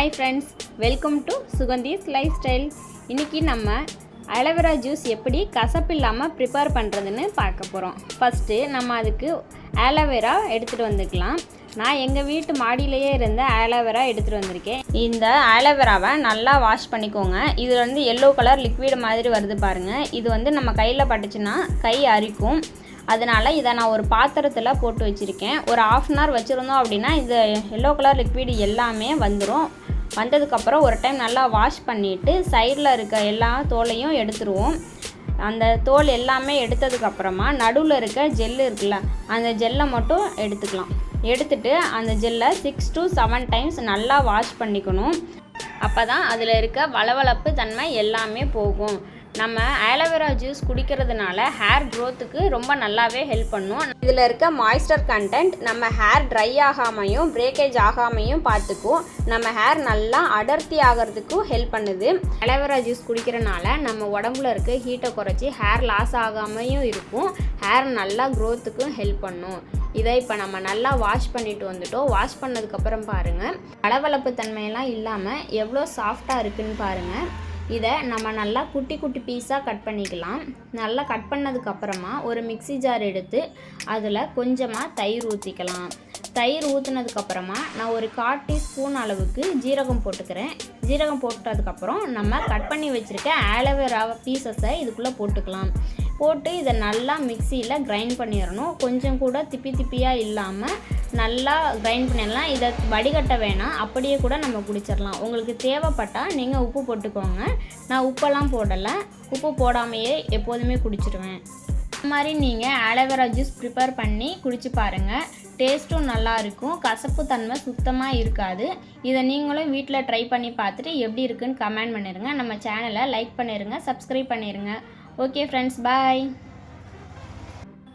Hi friends, welcome to Suganthi's lifestyle. இன்றைக்கி நம்ம aloe vera juice எப்படி கசப்பு இல்லாமல் ப்ரிப்பேர் பண்ணுறதுன்னு பார்க்க போகிறோம். ஃபஸ்ட்டு நம்ம அதுக்கு ஆலோவேரா எடுத்துகிட்டு வந்துக்கலாம். நான் எங்கள் வீட்டு மாடியிலேயே இருந்த ஆலோவேரா எடுத்துகிட்டு வந்திருக்கேன். இந்த ஆலோவேராவை நல்லா வாஷ் பண்ணிக்கோங்க. இது வந்து எல்லோ கலர் லிக்விட் மாதிரி வருது பாருங்கள். இது வந்து நம்ம கையில் பட்டுச்சுன்னா கை அரிக்கும். அதனால் இதை நான் ஒரு பாத்திரத்தில் போட்டு வச்சுருக்கேன். ஒரு ½ அன் ஹவர் வச்சுருந்தோம் அப்படின்னா இந்த எல்லோ கலர் லிக்விட் எல்லாமே வந்துடும். வந்ததுக்கப்புறம் ஒரு டைம் நல்லா வாஷ் பண்ணிவிட்டு சைடில் இருக்க எல்லா தோலையும் எடுத்துருவோம். அந்த தோல் எல்லாமே எடுத்ததுக்கப்புறமா நடுவில் இருக்க ஜெல்லு இருக்குல்ல, அந்த ஜெல்லை மட்டும் எடுத்துக்கலாம். எடுத்துட்டு அந்த ஜெல்லை 6 to 7 டைம்ஸ் நல்லா வாஷ் பண்ணிக்கணும். அப்போ தான் அதில் இருக்க வளவளப்பு தன்மை எல்லாமே போகும். நம்ம ஆலோவேரா ஜூஸ் குடிக்கிறதுனால ஹேர் க்ரோத்துக்கு ரொம்ப நல்லாவே ஹெல்ப் பண்ணும். இதில் இருக்க மாய்ஸ்சர் கண்டென்ட் நம்ம ஹேர் ட்ரை ஆகாமையும் பிரேக்கேஜ் ஆகாமையும் பார்த்துக்கும். நம்ம ஹேர் நல்லா அடர்த்தி ஆகிறதுக்கும் ஹெல்ப் பண்ணுது. ஆலோவேரா ஜூஸ் குடிக்கிறனால நம்ம உடம்புல இருக்க ஹீட்டை குறைச்சி ஹேர் லாஸ் ஆகாமையும் இருக்கும். ஹேர் நல்லா க்ரோத்துக்கும் ஹெல்ப் பண்ணும். இதை இப்போ நம்ம நல்லா வாஷ் பண்ணிட்டு வந்துட்டோம். வாஷ் பண்ணதுக்கப்புறம் பாருங்கள், வளவளப்பு தன்மையெல்லாம் இல்லாமல் எவ்வளோ சாஃப்டாக இருக்குதுன்னு பாருங்கள். இதை நம்ம நல்லா குட்டி குட்டி பீஸாக கட் பண்ணிக்கலாம். நல்லா கட் பண்ணதுக்கப்புறமா ஒரு மிக்ஸி ஜார் எடுத்து அதில் கொஞ்சமாக தயிர் ஊற்றிக்கலாம். தயிர் ஊற்றினதுக்கப்புறமா நான் ஒரு 1/4 டீஸ்பூன் அளவுக்கு ஜீரகம் போட்டுக்கிறேன். ஜீரகம் போட்டதுக்கப்புறம் நம்ம கட் பண்ணி வச்சுருக்க ஆலோவேரா பீசஸை இதுக்குள்ளே போட்டுக்கலாம். போட்டு இதை நல்லா மிக்சியில் கிரைண்ட் பண்ணிடணும். கொஞ்சம் கூட திப்பி திப்பியாக இல்லாமல் நல்லா கிரைண்ட் பண்ணிடலாம். இதை வடிகட்ட வேணாம், அப்படியே கூட நம்ம குடிச்சிடலாம். உங்களுக்கு தேவைப்பட்டால் நீங்கள் உப்பு போட்டுக்கோங்க. நான் உப்பெல்லாம் போடலை, உப்பு போடாமையே எப்போதுமே குடிச்சிடுவேன். இந்த மாதிரி நீங்கள் ஆலோவேரா ஜூஸ் ப்ரிப்பேர் பண்ணி குடிச்சு பாருங்கள். டேஸ்ட்டும் நல்லாயிருக்கும், கசப்பு தன்மை சுத்தமாக இருக்காது. இதை நீங்களும் வீட்டில் ட்ரை பண்ணி பார்த்துட்டு எப்படி இருக்குன்னு கமெண்ட் பண்ணிடுங்க. நம்ம சேனலை லைக் பண்ணிடுங்க, சப்ஸ்கிரைப் பண்ணிடுங்க. ஓகே ஃப்ரெண்ட்ஸ், பாய்.